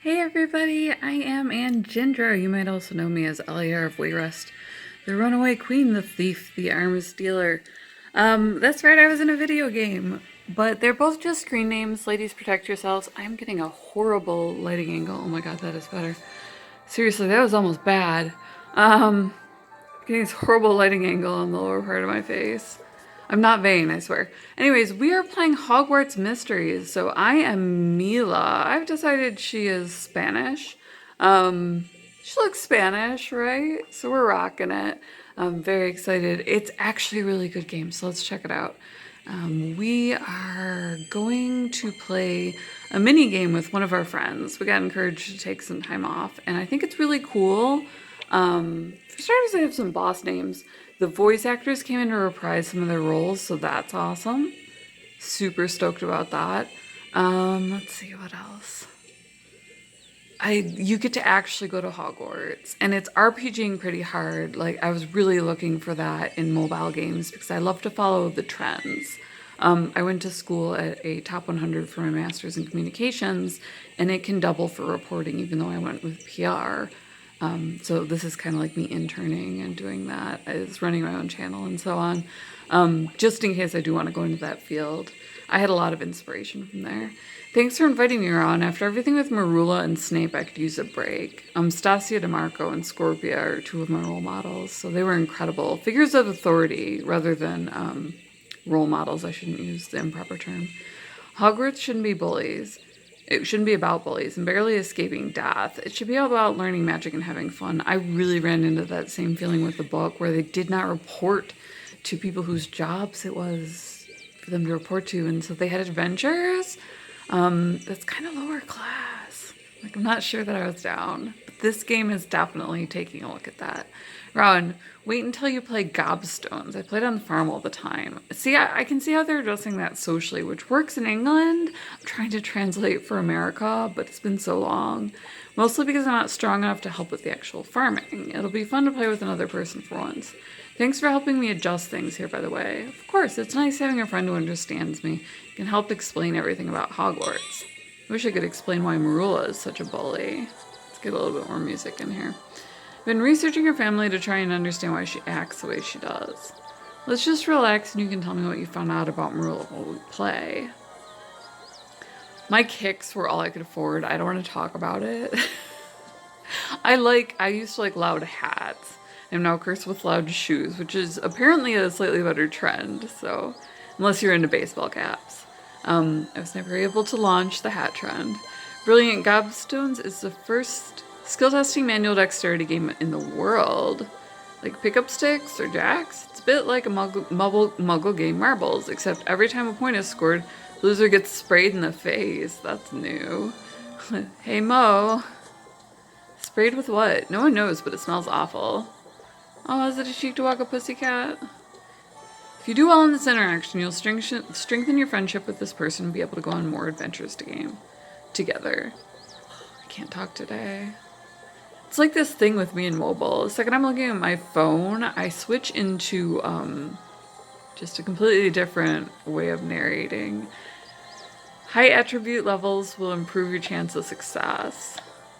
Hey everybody, I am Angindra. You might also know me as Aliar of Wayrest, the runaway queen, the thief, the arms dealer. That's right, I was in a video game, but they're both just screen names. Ladies, protect yourselves. I'm getting a horrible lighting angle. Oh my god, that is better. Seriously, that was almost bad. Getting this horrible lighting angle on the lower part of my face. I'm not vain, I swear. Anyways, we are playing Hogwarts Mystery, so I am Mila. I've decided she is Spanish. She looks Spanish, right? So we're rocking it. I'm very excited. It's actually a really good game, so let's check it out. We are going to play a mini game with one of our friends. We got encouraged to take some time off, and I think it's really cool. For starters, I have some boss names. The voice actors came in to reprise some of their roles, so that's awesome. Super stoked about that. Let's see what else. You get to actually go to Hogwarts, and it's RPGing pretty hard. Like, I was really looking for that in mobile games because I love to follow the trends. I went to school at a top 100 for my master's in communications, and it can double for reporting even though I went with PR. So this is kind of like me interning and doing that. I was running my own channel and so on. Just in case I do want to go into that field. I had a lot of inspiration from there. Thanks for inviting me around. After everything with Marula and Snape, I could use a break. Stasia DeMarco and Scorpia are two of my role models, so they were incredible. Figures of authority rather than role models. I shouldn't use the improper term. Hogwarts shouldn't be bullies. It shouldn't be about bullies and barely escaping death. It should be all about learning magic and having fun. I really ran into that same feeling with the book where they did not report to people whose jobs it was for them to report to, and so they had adventures. That's kind of lower class. Like, I'm not sure that I was down. But this game is definitely taking a look at that. Rowan, wait until you play Gobstones. I played on the farm all the time. See, I can see how they're addressing that socially, which works in England. I'm trying to translate for America, but it's been so long. Mostly because I'm not strong enough to help with the actual farming. It'll be fun to play with another person for once. Thanks for helping me adjust things here, by the way. Of course, it's nice having a friend who understands me, can help explain everything about Hogwarts. I wish I could explain why Marula is such a bully. Let's get a little bit more music in here. I've been researching her family to try and understand why she acts the way she does. Let's just relax and you can tell me what you found out about Marula while we play. My kicks were all I could afford. I don't want to talk about it. I used to like loud hats. I'm now cursed with loud shoes, which is apparently a slightly better trend, so unless you're into baseball caps. I was never able to launch the hat trend. Brilliant Gobstones is the first skill testing manual dexterity game in the world. Like pickup sticks or jacks? It's a bit like a muggle game Marbles, except every time a point is scored, the loser gets sprayed in the face. That's new. Hey Mo. Sprayed with what? No one knows, but it smells awful. Oh, is it a Cheek-to-Walk pussycat? If you do well in this interaction, you'll strengthen your friendship with this person and be able to go on more adventures together. I can't talk today. It's like this thing with me in mobile. The second I'm looking at my phone, I switch into just a completely different way of narrating. High attribute levels will improve your chance of success.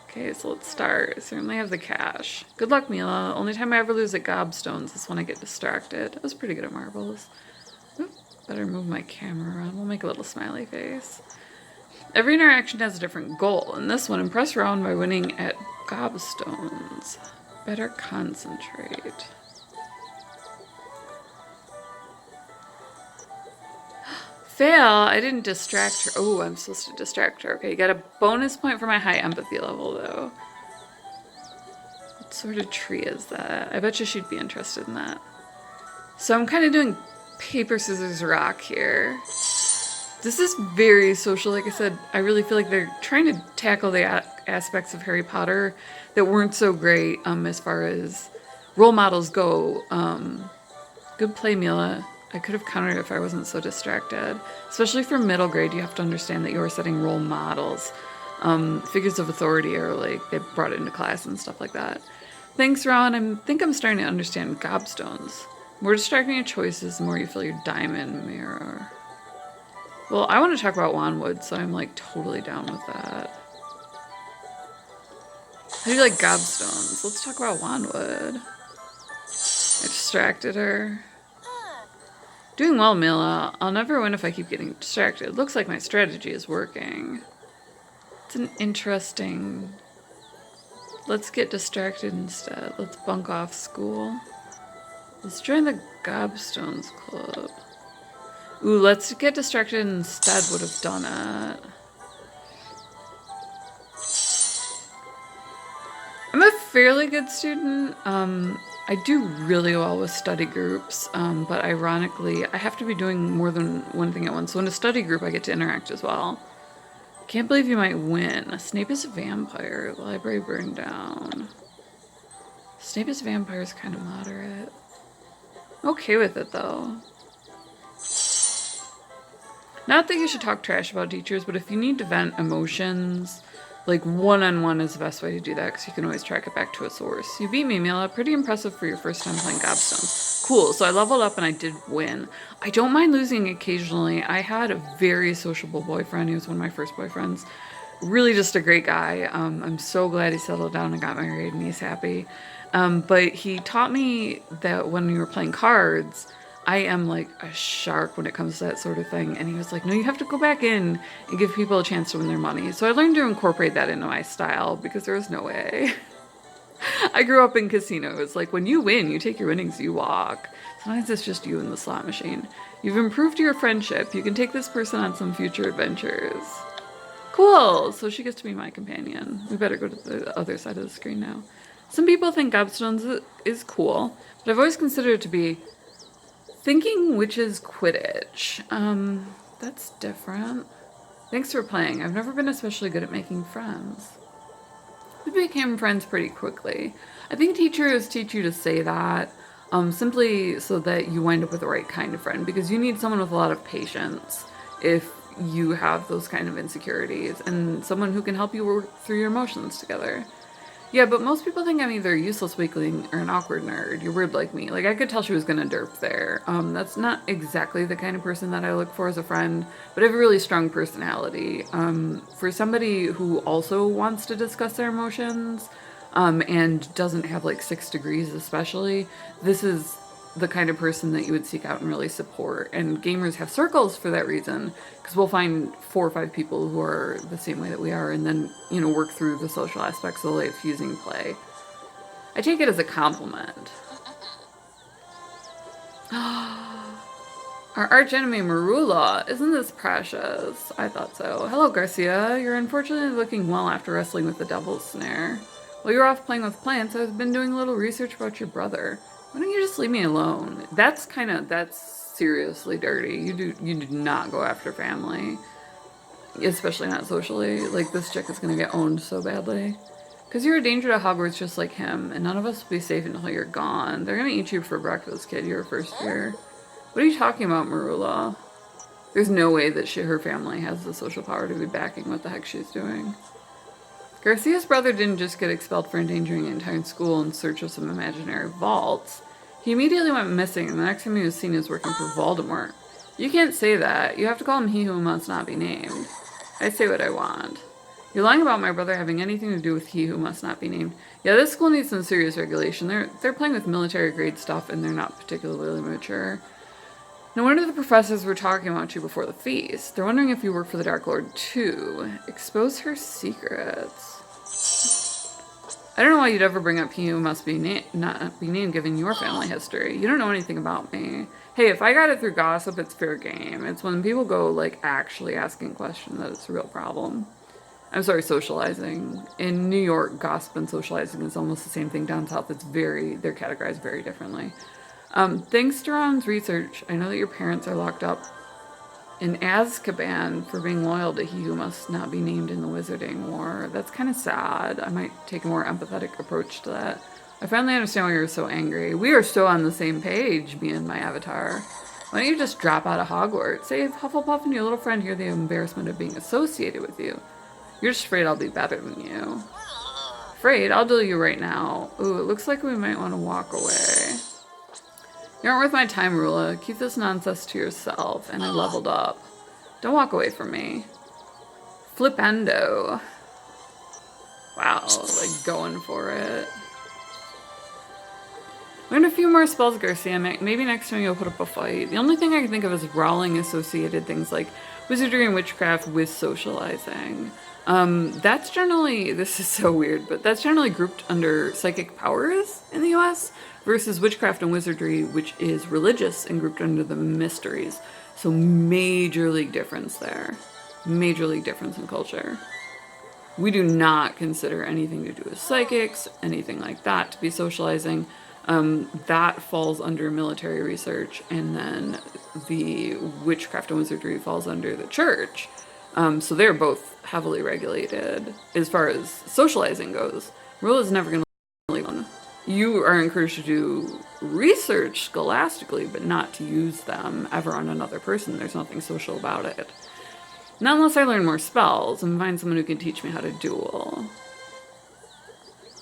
Okay, so let's start. I certainly have the cash. Good luck, Mila. Only time I ever lose at Gobstones is when I get distracted. I was pretty good at marbles. Oop, better move my camera around. We'll make a little smiley face. Every interaction has a different goal. In this one, impress Rowan by winning at Gobstones. Better concentrate. Fail! I didn't distract her. Oh, I'm supposed to distract her. Okay, you got a bonus point for my high empathy level, though. What sort of tree is that? I bet you she'd be interested in that. So I'm kind of doing paper, scissors, rock here. This is very social. Like I said, I really feel like they're trying to tackle the aspects of Harry Potter that weren't so great as far as role models go. Good play, Mila. I could have countered if I wasn't so distracted. Especially for middle grade, you have to understand that you are setting role models. Figures of authority are like, they brought it into class and stuff like that. Thanks, Ron. I think I'm starting to understand Gobstones. The more distracting your choices, the more you fill your diamond mirror. Well, I want to talk about Wanwood, so I'm like totally down with that. How do you like gobstones? Let's talk about Wanwood. I distracted her. Doing well, Mila. I'll never win if I keep getting distracted. It looks like my strategy is working. It's an interesting... Let's get distracted instead. Let's bunk off school. Let's join the Gobstones Club. Ooh, let's get distracted instead would have done it. I'm a fairly good student. I do really well with study groups, but ironically, I have to be doing more than one thing at once. So in a study group, I get to interact as well. Can't believe you might win. Snape is a vampire. The library burned down. Snape is a vampire is kind of moderate. Okay with it, though. Not that you should talk trash about teachers, but if you need to vent emotions, like one-on-one is the best way to do that, because you can always track it back to a source. You beat me, Mila. Pretty impressive for your first time playing Gobstones. Cool, so I leveled up and I did win. I don't mind losing occasionally. I had a very sociable boyfriend. He was one of my first boyfriends. Really just a great guy. I'm so glad he settled down and got married and he's happy. But he taught me that when we were playing cards, I am like a shark when it comes to that sort of thing. And he was like, no, you have to go back in and give people a chance to win their money. So I learned to incorporate that into my style because there was no way. I grew up in casinos. Like when you win, you take your winnings, you walk. Sometimes it's just you and the slot machine. You've improved your friendship. You can take this person on some future adventures. Cool. So she gets to be my companion. We better go to the other side of the screen now. Some people think Gobstones is cool, but I've always considered it to be thinking witches Quidditch. That's different. Thanks for playing. I've never been especially good at making friends. We became friends pretty quickly. I think teachers teach you to say that simply so that you wind up with the right kind of friend, because you need someone with a lot of patience if you have those kind of insecurities, and someone who can help you work through your emotions together. Yeah, but most people think I'm either a useless weakling or an awkward nerd. You're weird like me. Like, I could tell she was gonna derp there. That's not exactly the kind of person that I look for as a friend, but I have a really strong personality. For somebody who also wants to discuss their emotions, and doesn't have like 6 degrees especially, this is the kind of person that you would seek out and really support. And gamers have circles for that reason, because we'll find 4 or 5 people who are the same way that we are, and then, you know, work through the social aspects of life using play. I take it as a compliment. Our archenemy Marula, isn't this precious? I thought so. Hello, Garcia. You're unfortunately looking well after wrestling with the devil's snare. While you're off playing with plants, I've been doing a little research about your brother. Why don't you just leave me alone? That's seriously dirty. You do not go after family. Especially not socially. Like, this chick is gonna get owned so badly. Because you're a danger to Hogwarts just like him, and none of us will be safe until you're gone. They're gonna eat you for breakfast, kid. You're a first year. What are you talking about, Marula? There's no way that her family has the social power to be backing what the heck she's doing. Garcia's brother didn't just get expelled for endangering an entire school in search of some imaginary vaults. He immediately went missing, and the next time he was seen as working for Voldemort. You can't say that. You have to call him he who must not be named. I say what I want. You're lying about my brother having anything to do with he who must not be named. Yeah, this school needs some serious regulation. They're playing with military grade stuff, and they're not particularly mature. No wonder the professors were talking about you before the feast. They're wondering if you work for the Dark Lord too. Expose her secrets. I don't know why you'd ever bring up he who must be not be named given your family history. You don't know anything about me. Hey, if I got it through gossip, it's fair game. It's when people go, like, actually asking questions that it's a real problem. I'm sorry, socializing. In New York, gossip and socializing is almost the same thing. Down south, they're categorized very differently. Thanks to Ron's research, I know that your parents are locked up in Azkaban for being loyal to he who must not be named in the Wizarding War. That's kind of sad. I might take a more empathetic approach to that. I finally understand why you're so angry. We are so on the same page, me and my avatar. Why don't you just drop out of Hogwarts? Save Hufflepuff and your little friend here the embarrassment of being associated with you. You're just afraid I'll be better than you. Afraid? I'll do you right now. Ooh, it looks like we might want to walk away. You aren't worth my time, Rula. Keep this nonsense to yourself. And I leveled up. Don't walk away from me. Flipendo. Wow, like going for it. Learn a few more spells, Garcia. Maybe next time you'll put up a fight. The only thing I can think of is Rowling associated things like wizardry and witchcraft with socializing. That's generally, this is so weird, but that's generally grouped under psychic powers in the US versus witchcraft and wizardry, which is religious and grouped under the mysteries. So major league difference there. Major league difference in culture. We do not consider anything to do with psychics, anything like that, to be socializing. That falls under military research, and then the witchcraft and wizardry falls under the church. So they're both heavily regulated as far as socializing goes. Rule is never going to leave one. You are encouraged to do research scholastically, but not to use them ever on another person. There's nothing social about it. Not unless I learn more spells and find someone who can teach me how to duel.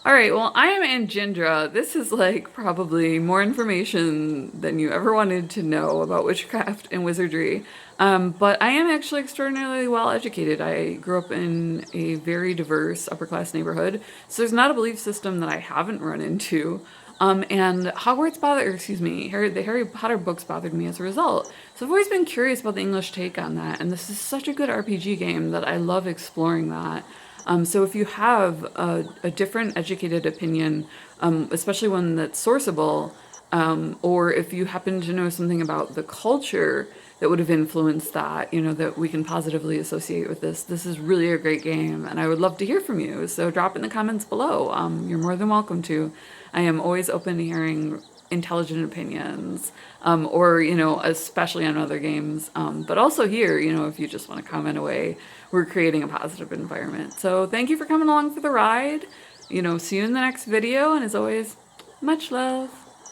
Alright, well, I am Anjindra. This is like probably more information than you ever wanted to know about witchcraft and wizardry. But I am actually extraordinarily well educated. I grew up in a very diverse upper class neighborhood, so there's not a belief system that I haven't run into. And Hogwarts the Harry Potter books bothered me as a result. So I've always been curious about the English take on that, and this is such a good RPG game that I love exploring that. So if you have a different educated opinion, especially one that's sourceable, or if you happen to know something about the culture that would have influenced that, that we can positively associate with this is really a great game, and I would love to hear from you. So drop in the comments below. You're more than welcome to. I am always open to hearing intelligent opinions, or, especially on other games, but also here, if you just want to comment away, we're creating a positive environment. So thank you for coming along for the ride. See you in the next video, and as always, much love.